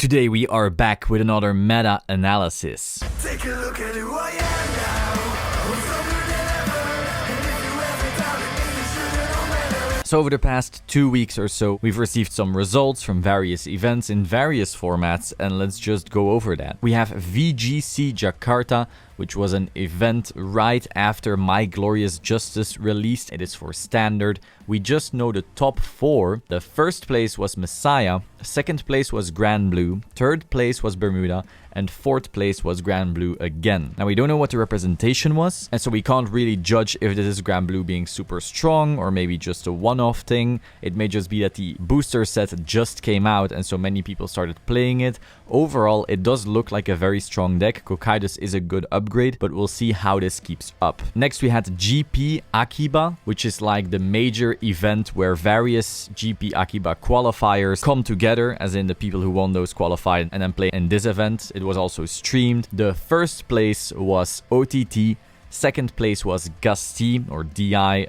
Today we are back with another meta analysis. Take a look at who I am now. I'm stronger than ever. And if you ever doubted me, you should've known better. So over the past 2 weeks or so, we've received some results from various events in various formats, and let's just go over that. We have VGC Jakarta, which was an event right after My Glorious Justice released. It is for Standard. We just know the top 4. The first place was Messiah, second place was Grand Blue, third place was Bermuda, and fourth place was Grand Blue again. Now we don't know what the representation was, and so we can't really judge if this is Grand Blue being super strong or maybe just a one-off thing. It may just be that the booster set just came out and so many people started playing it. Overall, it does look like a very strong deck. Cocytus is a good upgrade, but we'll see how this keeps up. Next we had GP Akiba, which is like the major event where various GP Akiba qualifiers come together, as in the people who won those qualified and then play in this event. It was also streamed. The first place was OTT. Second place was Gasti or DI,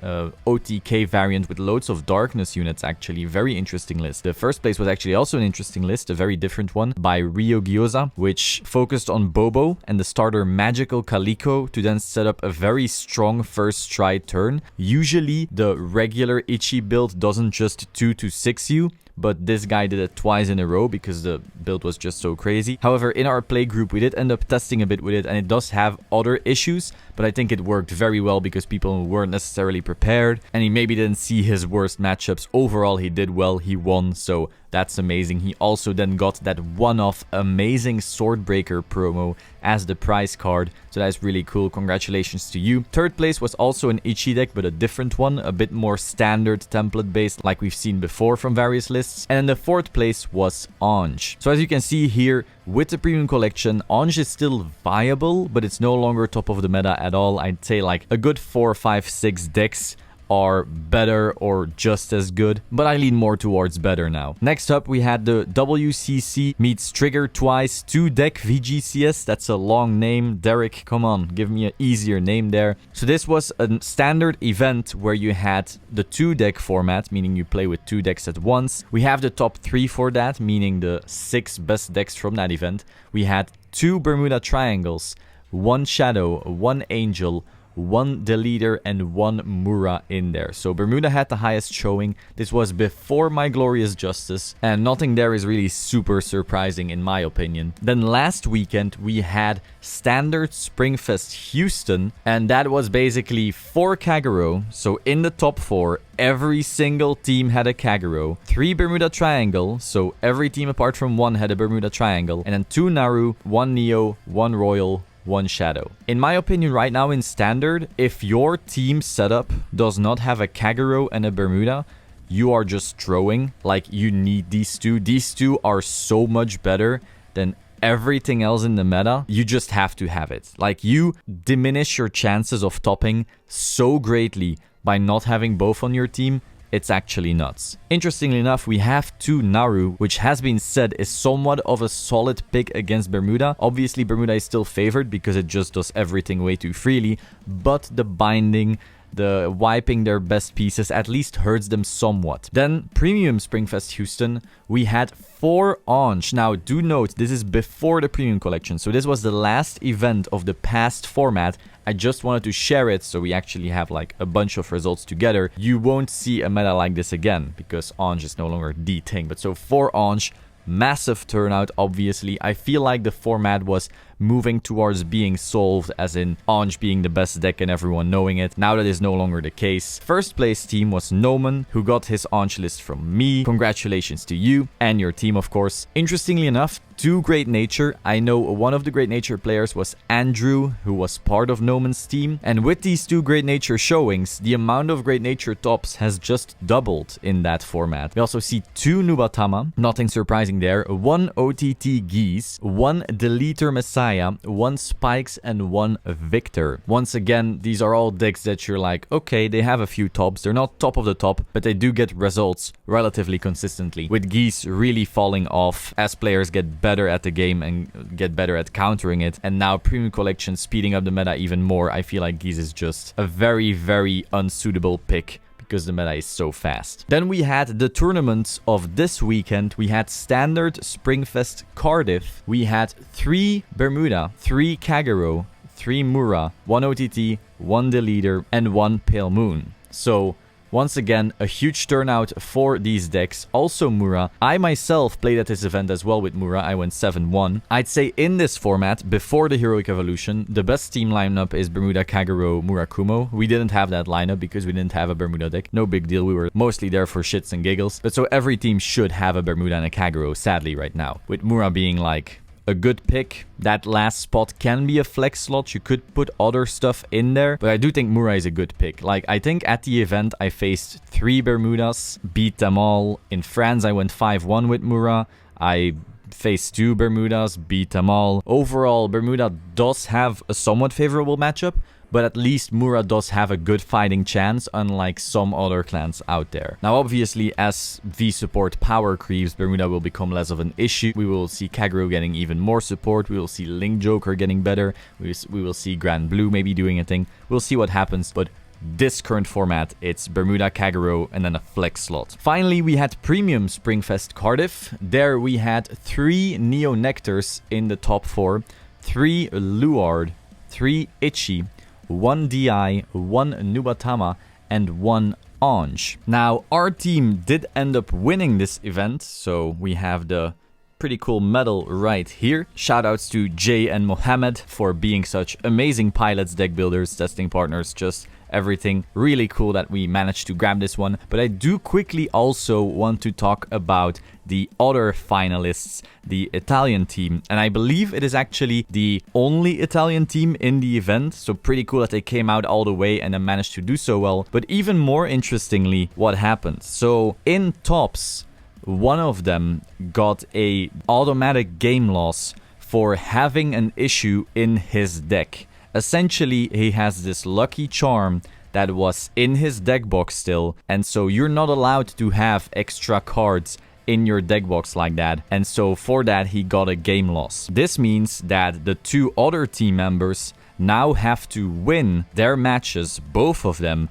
OTK variant with loads of darkness units actually. Very interesting list. The first place was actually also an interesting list, a very different one by Rio Gyoza, which focused on Bobo and the starter Magical Calico to then set up a very strong first stride turn. Usually the regular Ichi build doesn't just 2-6 you, but this guy did it twice in a row because the build was just so crazy. However, in our play group, we did end up testing a bit with it, and it does have other issues, but I think it worked very well because people weren't necessarily prepared, and he maybe didn't see his worst matchups. Overall, he did well, he won, so that's amazing. He also then got that one-off amazing Swordbreaker promo as the prize card, so that's really cool. Congratulations to you. Third place was also an Ichi deck, but a different one, a bit more standard template based like we've seen before from various lists. And then the fourth place was Ange. So as you can see here, with the premium collection, Ange is still viable, but it's no longer top of the meta at all. I'd say like a good 4, 5, 6 decks are better or just as good, but I lean more towards better now. Next up, we had the WCC meets Trigger Twice 2 deck VGCS. That's a long name. Derek, come on, give me an easier name there. So this was a standard event where you had the 2 deck format, meaning you play with 2 decks at once. We have the top 3 for that, meaning the 6 best decks from that event. We had 2 Bermuda Triangles, 1 Shadow, 1 Angel, 1 Deleter, and 1 Mura in there. So Bermuda had the highest showing. This was before My Glorious Justice, and nothing there is really super surprising in my opinion. Then last weekend we had Standard Springfest Houston, and that was basically 4 Kagero. So in the top 4, every single team had a Kagero, 3 Bermuda Triangle, so every team apart from 1 had a Bermuda Triangle, and then 2 Naru, 1 Neo, 1 Royal, 1 Shadow. In my opinion right now in Standard, if your team setup does not have a Kagero and a Bermuda, you are just throwing. Like, you need these 2. These 2 are so much better than everything else in the meta. You just have to have it. Like, you diminish your chances of topping so greatly by not having both on your team. It's actually nuts. Interestingly enough, we have 2 Naru, which has been said is somewhat of a solid pick against Bermuda. Obviously, Bermuda is still favored because it just does everything way too freely, but the binding, the wiping their best pieces at least hurts them somewhat. Then Premium Springfest Houston, we had 4 Ange. Now do note, this is before the Premium collection, so this was the last event of the past format. I just wanted to share it so we actually have like a bunch of results together. You won't see a meta like this again because Ange is no longer the thing. But so 4 Ange, massive turnout obviously. I feel like the format was moving towards being solved, as in Ange being the best deck and everyone knowing it. Now that is no longer the case. First place team was Noman, who got his Ange list from me. Congratulations to you and your team, of course. Interestingly enough, 2 Great Nature. I know one of the Great Nature players was Andrew, who was part of Noman's team. And with these 2 Great Nature showings, the amount of Great Nature tops has just doubled in that format. We also see 2 Nubatama, nothing surprising there. 1 OTT Geese, 1 Deleter Messiah, 1 Spikes, and 1 Victor. Once again, these are all decks that you're like, okay, they have a few tops. They're not top of the top, but they do get results relatively consistently. With Geese really falling off as players get better at the game and get better at countering it. And now Premium Collection speeding up the meta even more. I feel like Geese is just a very, very unsuitable pick because the meta is so fast. Then we had the tournaments of this weekend. We had Standard Fest Cardiff. We had 3 Bermuda, 3 Kagero, 3 Mura, 1 OTT, 1 Deleter, and 1 Pale Moon. So once again, a huge turnout for these decks. Also Mura. I myself played at this event as well with Mura. I went 7-1. I'd say in this format, before the Heroic Evolution, the best team lineup is Bermuda, Kagero, Murakumo. We didn't have that lineup because we didn't have a Bermuda deck. No big deal. We were mostly there for shits and giggles. But so every team should have a Bermuda and a Kagero, sadly, right now. With Mura being like a good pick. That last spot can be a flex slot. You could put other stuff in there, but I do think Mura is a good pick. Like, I think at the event I faced 3 Bermudas, beat them all. In France I went 5-1 with Mura. I faced 2 Bermudas, beat them all. Overall, Bermuda does have a somewhat favorable matchup, but at least Mura does have a good fighting chance, unlike some other clans out there. Now, obviously, as V support power creeps, Bermuda will become less of an issue. We will see Kagero getting even more support. We will see Link Joker getting better. We will see Grand Blue maybe doing a thing. We'll see what happens, but this current format, it's Bermuda, Kagero, and then a flex slot. Finally, we had Premium Fest Cardiff. There we had 3 Neo Nectars in the top 4, 3 Luard, 3 Ichi, 1 DI, 1 Nubatama, and 1 Ange. Now, our team did end up winning this event, so we have the pretty cool medal right here. Shoutouts to Jay and Mohammed for being such amazing pilots, deck builders, testing partners, just everything. Really cool that we managed to grab this one. But I do quickly also want to talk about the other finalists, the Italian team. And I believe it is actually the only Italian team in the event. So pretty cool that they came out all the way and then managed to do so well. But even more interestingly, what happened? So in tops, one of them got a automatic game loss for having an issue in his deck. Essentially, he has this lucky charm that was in his deck box still, and so you're not allowed to have extra cards in your deck box like that, and so for that he got a game loss. This means that the 2 other team members now have to win their matches, both of them,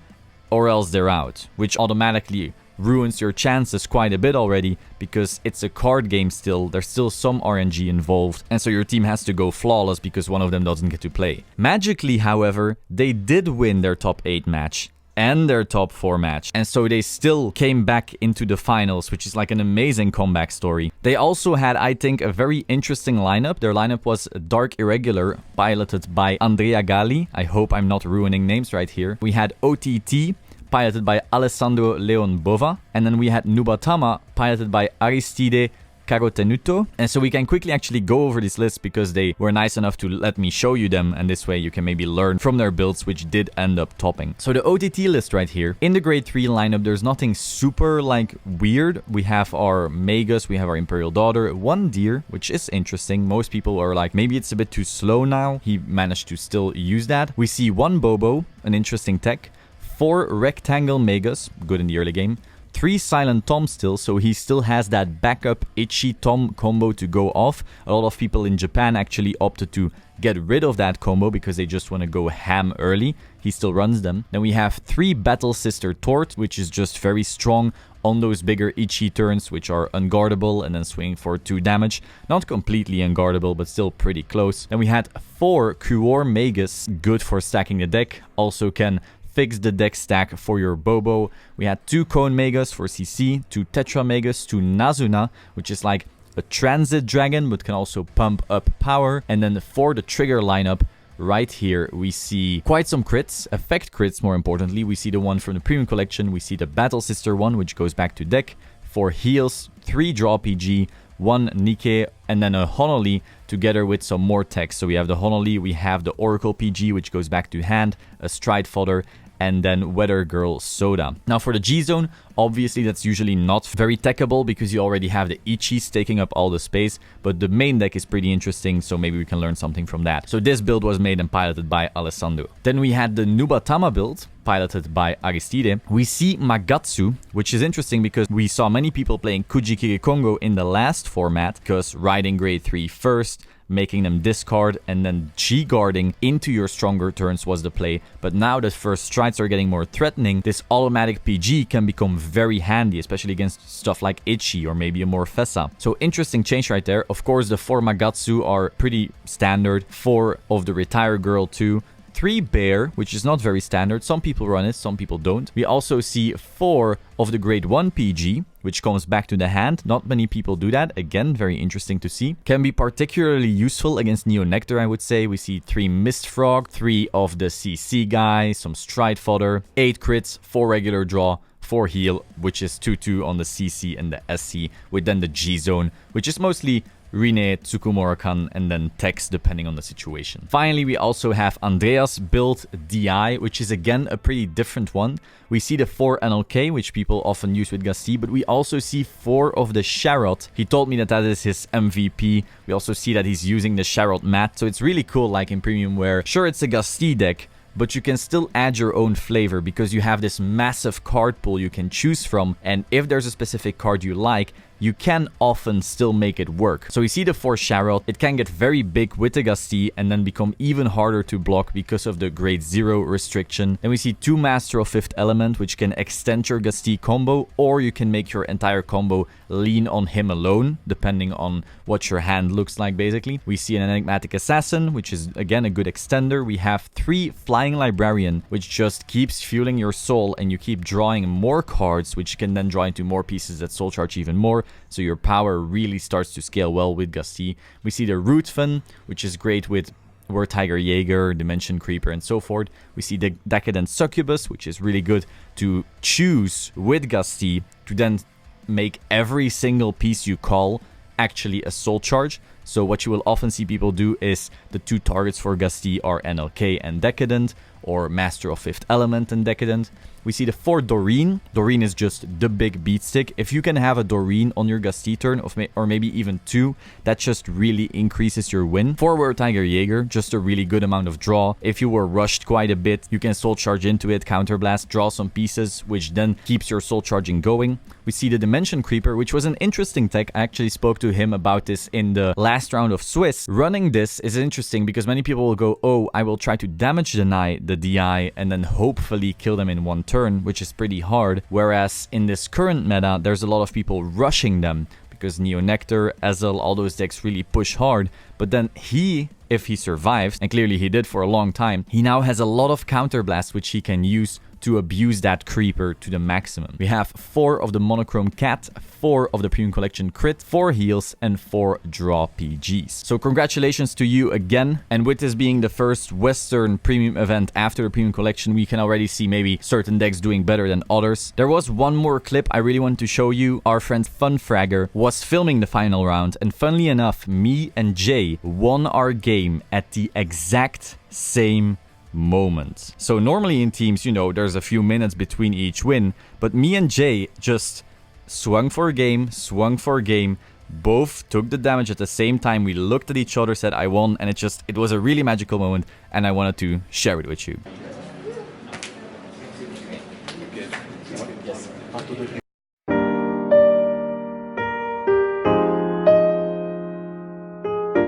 or else they're out, which automatically ruins your chances quite a bit already, because it's a card game still. There's still some RNG involved, and so your team has to go flawless because one of them doesn't get to play. Magically, however, they did win their top 8 match and their top 4 match, and so they still came back into the finals, which is like an amazing comeback story. They also had, I think, a very interesting lineup. Their lineup was Dark Irregular, piloted by Andrea Galli. I hope I'm not ruining names right here. We had OTT, piloted by Alessandro Leon Bova, and then we had Nubatama, piloted by Aristide Carotenuto. And so we can quickly actually go over this list because they were nice enough to let me show you them, and this way you can maybe learn from their builds, which did end up topping. So the OTT list right here, in the grade 3 lineup, there's nothing super like weird. We have our Magus, we have our Imperial Daughter, 1 Deer, which is interesting. Most people are like, maybe it's a bit too slow now. He managed to still use that. We see 1 Bobo, an interesting tech, 4 Rectangle Magus, good in the early game, 3 Silent Tom still, so he still has that backup Ichi Tom combo to go off. A lot of people in Japan actually opted to get rid of that combo because they just want to go ham early. He still runs them. Then we have 3 Battle Sister Tort, which is just very strong on those bigger Ichi turns, which are unguardable and then swinging for 2 damage. Not completely unguardable, but still pretty close. Then we had 4 Kuor Magus, good for stacking the deck. Also can fix the deck stack for your Bobo. We had 2 Cone Magus for CC, 2 Tetra Magus, 2 Nazuna, which is like a transit dragon, but can also pump up power. And then for the trigger lineup, right here, we see quite some crits, effect crits more importantly. We see the one from the Premium Collection, we see the Battle Sister one, which goes back to deck. 4 heals, 3 draw PG, 1 Nikke, and then a Honoli together with some more text. So we have the Honoli, we have the Oracle PG, which goes back to hand, a Stride Fodder, and then Weather Girl Soda. Now for the G-Zone, obviously that's usually not very techable because you already have the Ichis taking up all the space, but the main deck is pretty interesting, so maybe we can learn something from that. So this build was made and piloted by Alessandro. Then we had the Nubatama build, piloted by Aristide. We see Magatsu, which is interesting because we saw many people playing Kujikiri Kongo in the last format, because riding grade 3 first, making them discard, and then G-guarding into your stronger turns was the play. But now that first strides are getting more threatening, this automatic PG can become very handy, especially against stuff like Ichi or maybe a more Fessa. So interesting change right there. Of course, the 4 Magatsu are pretty standard. 4 of the Retire Girl too. 3 Bear, which is not very standard. Some people run it, some people don't. We also see 4 of the grade 1 PG, which comes back to the hand. Not many people do that. Again, very interesting to see. Can be particularly useful against Neo Nectar, I would say. We see 3 Mist Frog, 3 of the CC guy, some Stride Fodder, 8 crits, 4 regular draw, 4 heal, which is 2-2 on the CC and the SC, with then the G zone, which is mostly Rine, Tsukumura-kan, and then Tex, depending on the situation. Finally, we also have Andreas build DI, which is again a pretty different one. We see the 4 NLK, which people often use with Gasti, but we also see 4 of the Sharot. He told me that that is his MVP. We also see that he's using the Sharot mat, so it's really cool, like in Premium, where sure, it's a Gasti deck, but you can still add your own flavor because you have this massive card pool you can choose from, and if there's a specific card you like, you can often still make it work. So we see the 4 Sharot. It can get very big with the Gasti and then become even harder to block because of the grade 0 restriction. Then we see 2 Master of 5th Element, which can extend your Gasti combo, or you can make your entire combo lean on him alone, depending on what your hand looks like, basically. We see an Enigmatic Assassin, which is again a good extender. We have 3 Flying Librarian, which just keeps fueling your soul and you keep drawing more cards, which you can then draw into more pieces that soul charge even more. So your power really starts to scale well with Gasti. We see the Rootfen, which is great with War Tiger Jaeger, Dimension Creeper, and so forth. We see the Decadent Succubus, which is really good to choose with Gasti to then make every single piece you call actually a soul charge. So what you will often see people do is the 2 targets for Gasti are NLK and Decadent, or Master of 5th Element and Decadent. We see the 4 Doreen. Doreen is just the big beatstick. If you can have a Doreen on your Gasti turn, or maybe even 2, that just really increases your win. 4 War Tiger Jaeger, just a really good amount of draw. If you were rushed quite a bit, you can soul charge into it, counterblast, draw some pieces, which then keeps your soul charging going. We see the Dimension Creeper, which was an interesting tech. I actually spoke to him about this in the last round of Swiss. Running this is interesting because many people will go, oh, I will try to damage deny the DI and then hopefully kill them in one turn, which is pretty hard. Whereas in this current meta, there's a lot of people rushing them because Neo Nectar, Ezel, all those decks really push hard. But then he, if he survives, and clearly he did for a long time, he now has a lot of counterblast which he can use to abuse that creeper to the maximum. We have 4 of the Monochrome Cat, 4 of the Premium Collection Crit, 4 heals, and 4 draw PGs. So congratulations to you again. And with this being the first Western Premium event after the Premium Collection, we can already see maybe certain decks doing better than others. There was one more clip I really want to show you. Our friend Funfragger was filming the final round, and funnily enough, me and Jay won our game at the exact same moment. So normally in teams, you know, there's a few minutes between each win, but me and Jay just swung for a game, both took the damage at the same time. We looked at each other, said I won, and it was a really magical moment, and I wanted to share it with you.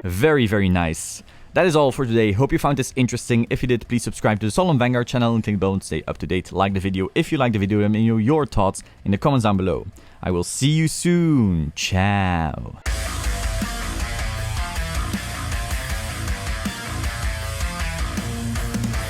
Very, very nice. That is all for today. Hope you found this interesting. If you did, please subscribe to the Solemn Vanguard channel and click the bell to stay up to date. Like the video if you liked the video, and let me know your thoughts in the comments down below. I will see you soon. Ciao.